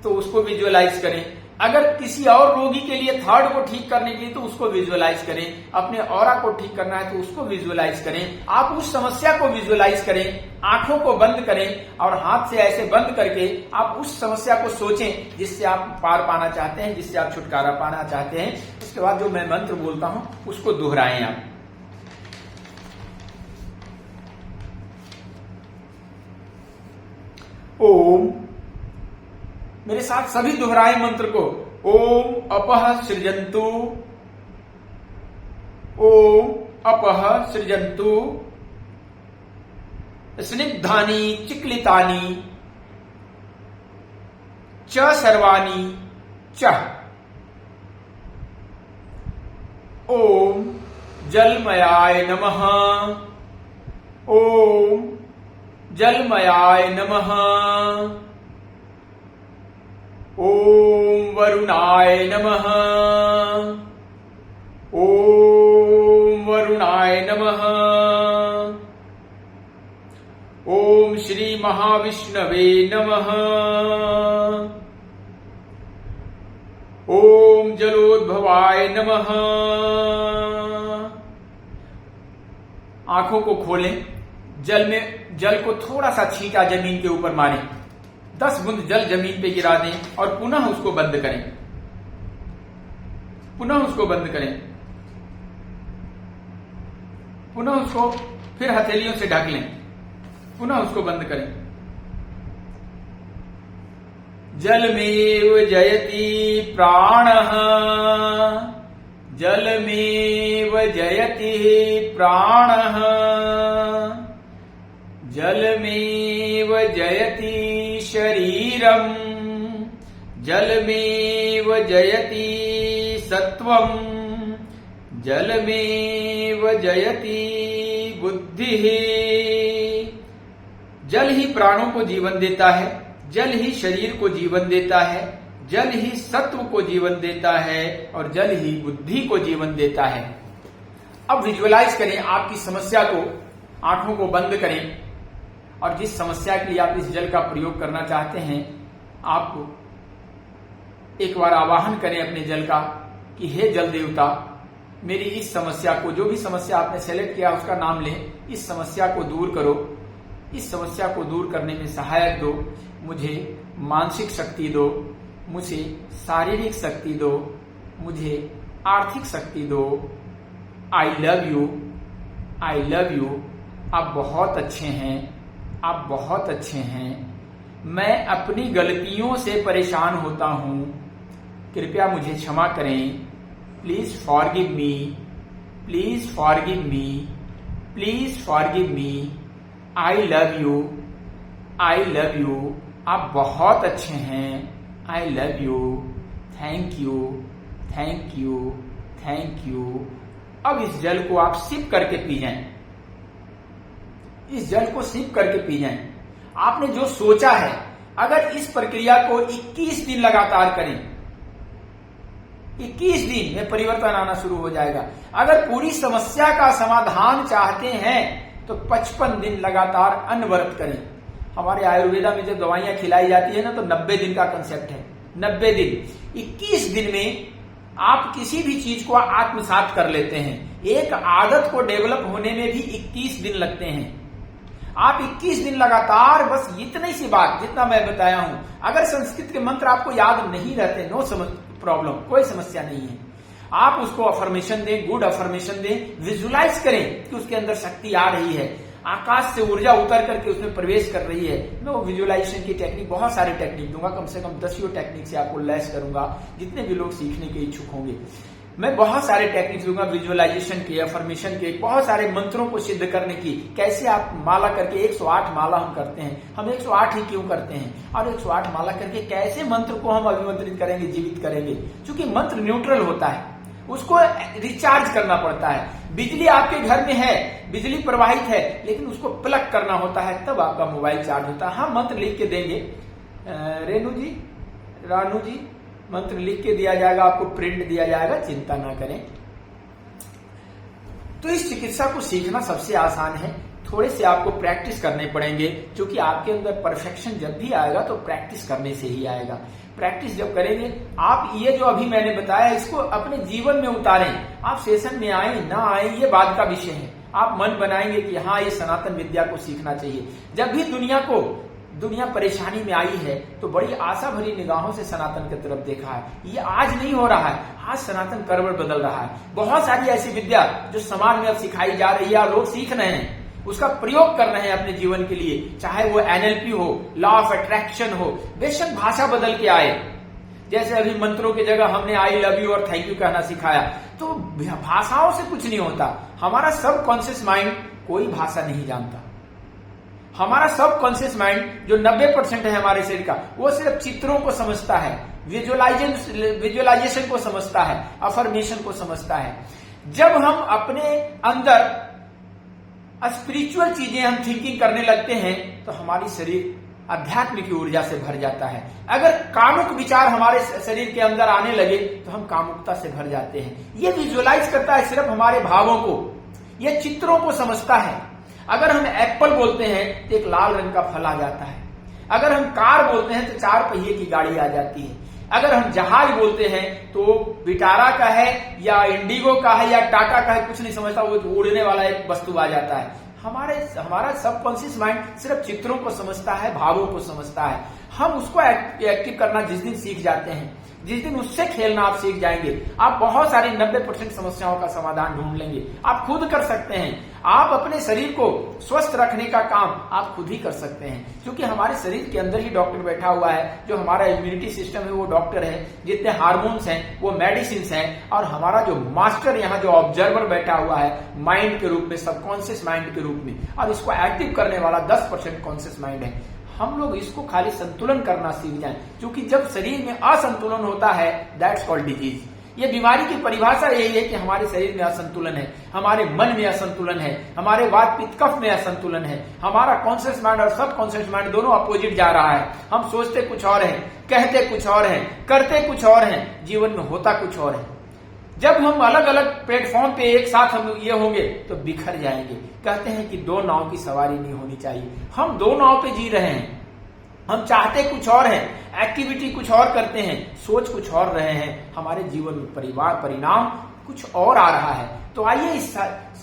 S1: तो उसको विजुअलाइज करें, अगर किसी और रोगी के लिए थर्ड को ठीक करने के लिए तो उसको विजुअलाइज करें, अपने ऑरा को ठीक करना है तो उसको विजुअलाइज करें। आप उस समस्या को विजुअलाइज करें, आंखों को बंद करें और हाथ से ऐसे बंद करके आप उस समस्या को सोचें जिससे आप पार पाना चाहते हैं, जिससे आप छुटकारा पाना चाहते हैं। उसके बाद जो मैं मंत्र बोलता हूं उसको दोहराएं आप। ओम, मेरे साथ सभी दोहराए मंत्र को। ओम अपः सृजन्तु, ओम अपः सृजन्तु स्निग्धानि चिक्लितानि च सर्वाणि च। ओम जलमयाय नमः, ओम जलमयाय नमः, ओम वरुणाय नमः, ओम वरुणाय नमः, ओम श्री महाविष्णवे नमः, ओम जलोद्भवाय नमः। आंखों को खोलें, जल को थोड़ा सा छींटा जमीन के ऊपर मारें, 10 बूंद जल जमीन पे गिरा दें और पुनः उसको बंद करें, पुनः उसको बंद करें, पुनः उसको फिर हथेलियों से ढक लें, पुनः उसको बंद करें। जलमेव जयति प्राणः, जलमेव जयति प्राणः, जलमेव जयति शरीरम्, जलमेव जयति सत्वम्, जलमेव जयति बुद्धिः। जल ही प्राणों को जीवन देता है, जल ही शरीर को जीवन देता है, जल ही सत्व को जीवन देता है और जल ही बुद्धि को जीवन देता है। अब विजुअलाइज करें आपकी समस्या को, आंखों को बंद करें और जिस समस्या के लिए आप इस जल का प्रयोग करना चाहते हैं, आप एक बार आवाहन करें अपने जल का कि हे जल देवता, मेरी इस समस्या को, जो भी समस्या आपने सेलेक्ट किया उसका नाम लें, इस समस्या को दूर करो। इस समस्या को दूर करने में सहायक दो, मुझे मानसिक शक्ति दो, मुझे शारीरिक शक्ति दो, मुझे आर्थिक शक्ति दो। I love you, I love you. आप बहुत अच्छे हैं, आप बहुत अच्छे हैं। मैं अपनी गलतियों से परेशान होता हूं, कृपया मुझे क्षमा करें। Please forgive me, please forgive me, please forgive me. I love you, I love you. आप बहुत अच्छे हैं, I love you. Thank you, thank you, thank you. अब इस जल को आप सिप करके पी जाएं, इस जल को सिप करके पी जाएं। आपने जो सोचा है, अगर इस प्रक्रिया को 21 दिन लगातार करें, 21 दिन में परिवर्तन आना शुरू हो जाएगा। अगर पूरी समस्या का समाधान चाहते हैं तो 55 दिन लगातार अनवरत करें। हमारे आयुर्वेदा में जब दवाइयां खिलाई जाती है ना, तो 90 दिन का कंसेप्ट है। 90 दिन, 21 दिन में आप किसी भी चीज को आत्मसात कर लेते हैं। एक आदत को डेवलप होने में भी 21 दिन लगते हैं। आप 21 दिन लगातार बस इतनी सी बात जितना मैं बताया हूं, अगर संस्कृत के मंत्र आपको याद नहीं रहते, नो प्रॉब्लम, कोई समस्या नहीं है। आप उसको अफर्मेशन दें, गुड अफर्मेशन दें, विजुलाइज करें कि उसके अंदर शक्ति आ रही है, आकाश से ऊर्जा उतर करके उसमें प्रवेश कर रही है। मैं वो विजुअलाइजेशन की टेक्निक, बहुत सारी टेक्निक दूंगा, कम से कम 10 टेक्निक से आपको लैस करूंगा। जितने भी लोग सीखने के इच्छुक होंगे, मैं बहुत सारे टेक्निक्स दूंगा विजुअलाइजेशन के, अफर्मेशन के, बहुत सारे मंत्रों को सिद्ध करने की। कैसे आप माला करके 108 माला हम करते हैं, हम 108 ही क्यों करते हैं, और 108 माला करके कैसे मंत्र को हम अभिमंत्रित करेंगे, जीवित करेंगे। क्योंकि मंत्र न्यूट्रल होता है, उसको रिचार्ज करना पड़ता है। बिजली आपके घर में है, बिजली प्रवाहित है, लेकिन उसको प्लग करना होता है, तब आपका मोबाइल चार्ज होता है। हम मंत्र लिख के देंगे, रेणु जी, रानू जी, मंत्र लिख के दिया जाएगा, आपको प्रिंट दिया जाएगा, चिंता ना करें। तो इस चिकित्सा को सीखना सबसे आसान है। थोड़े से आपको प्रैक्टिस करने पड़ेंगे, क्योंकि आपके अंदर परफेक्शन जब भी आएगा तो प्रैक्टिस करने से ही आएगा। प्रैक्टिस जब करेंगे आप, ये जो अभी मैंने बताया इसको अपने जीवन में उतारें। आप सेशन में आए ना आए ये बात का विषय है। आप मन बनाएंगे कि हाँ, ये सनातन विद्या को सीखना चाहिए। जब भी दुनिया परेशानी में आई है तो बड़ी आशा भरी निगाहों से सनातन की तरफ देखा है। ये आज नहीं हो रहा है, आज सनातन करवट बदल रहा है। बहुत सारी ऐसी विद्या जो समाज में अब सिखाई जा रही है और लोग सीख रहे हैं, उसका प्रयोग कर रहे हैं अपने जीवन के लिए, चाहे वो NLP हो, लॉ ऑफ अट्रैक्शन हो। बेशक भाषा बदल के आए, जैसे अभी मंत्रों की जगह हमने आई लव यू और थैंक यू कहना सिखाया, तो भाषाओं से कुछ नहीं होता। हमारा सबकॉन्शियस माइंड कोई भाषा नहीं जानता। हमारा सबकॉन्शियस माइंड जो 90% है हमारे शरीर का, वो सिर्फ चित्रों को समझता है, विजुअलाइजेशन को समझता है, अफर्मेशन को समझता है। जब हम अपने अंदर स्पिरिचुअल चीजें हम थिंकिंग करने लगते हैं तो हमारी शरीर आध्यात्मिक ऊर्जा से भर जाता है। अगर कामुक विचार हमारे शरीर के अंदर आने लगे तो हम कामुकता से भर जाते हैं। ये विजुअलाइज करता है सिर्फ हमारे भावों को, ये चित्रों को समझता है। अगर हम एप्पल बोलते हैं तो एक लाल रंग का फल आ जाता है। अगर हम कार बोलते हैं तो 4 पहिए की गाड़ी आ जाती है। अगर हम जहाज बोलते हैं तो विटारा का है या इंडिगो का है या टाटा का है, कुछ नहीं समझता, वो उड़ने वाला एक वस्तु आ जाता है। हमारा सबकॉन्शियस माइंड सिर्फ चित्रों को समझता है, भावों को समझता है। हम उसको एक्टिव करना जिस दिन सीख जाते हैं, जिस दिन उससे खेलना आप सीख जाएंगे, आप बहुत सारी 90% समस्याओं का समाधान ढूंढ लेंगे। आप खुद कर सकते हैं। आप अपने शरीर को स्वस्थ रखने का काम आप खुद ही कर सकते हैं, क्योंकि हमारे शरीर के अंदर ही डॉक्टर बैठा हुआ है। जो हमारा इम्यूनिटी सिस्टम है वो डॉक्टर है, जितने हार्मोन्स हैं वो मेडिसिन हैं, और हमारा जो मास्टर यहाँ जो ऑब्जर्वर बैठा हुआ है माइंड के रूप में, सबकॉन्शियस माइंड के रूप में, और इसको एक्टिव करने वाला 10% कॉन्शियस माइंड है। हम लोग इसको खाली संतुलन करना सीख जाएं, क्योंकि जब शरीर में असंतुलन होता है, दैट्स कॉल्ड डिजीज। ये बीमारी की परिभाषा यही है कि हमारे शरीर में असंतुलन है, हमारे मन में असंतुलन है, हमारे वात पित्त कफ में असंतुलन है। हमारा कॉन्शियस माइंड और सब कॉन्शियस माइंड दोनों अपोजिट जा रहा है। हम सोचते कुछ और हैं, कहते कुछ और हैं, करते कुछ और हैं, जीवन में होता कुछ और है। जब हम अलग अलग प्लेटफॉर्म पे एक साथ हम ये होंगे तो बिखर जाएंगे। कहते हैं कि 2 नाव की सवारी नहीं होनी चाहिए। हम 2 नाव पे जी रहे हैं। हम चाहते कुछ और हैं, एक्टिविटी कुछ और करते हैं, सोच कुछ और रहे हैं, हमारे जीवन में परिणाम कुछ और आ रहा है। तो आइए इस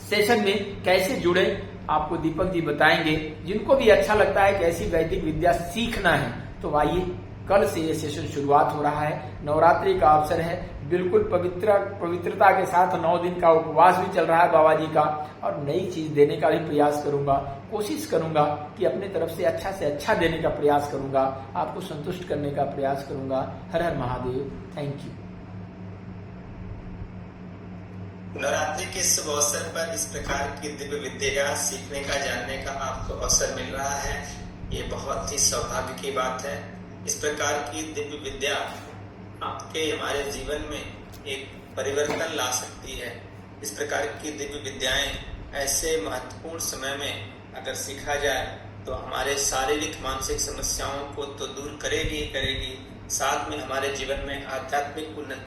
S1: सेशन में कैसे जुड़े, आपको दीपक जी बताएंगे। जिनको भी अच्छा लगता है कि ऐसी वैदिक विद्या सीखना है तो आइए, कल से ये सेशन शुरुआत हो रहा है। नवरात्रि का अवसर है, बिल्कुल पवित्रता के साथ 9 दिन का उपवास भी चल रहा है बाबा जी का, और नई चीज देने का भी प्रयास करूंगा। कोशिश करूंगा कि अपने तरफ से अच्छा देने का प्रयास करूंगा, आपको संतुष्ट करने का प्रयास करूंगा। हर हर महादेव। Thank you.
S2: नवरात्रि के शुभ अवसर पर इस प्रकार की दिव्य विद्या सीखने का, जानने का आपको अवसर मिल रहा है, ये बहुत ही सौभाग्य की बात है। इस प्रकार की दिव्य विद्या आपके हमारे जीवन में एक परिवर्तन ला सकती है। इस प्रकार की दिव्य विद्याएं ऐसे महत्वपूर्ण समय में अगर सीखा जाए तो हमारे शारीरिक मानसिक समस्याओं को तो दूर करेगी, साथ में हमारे जीवन में आध्यात्मिक उन्नति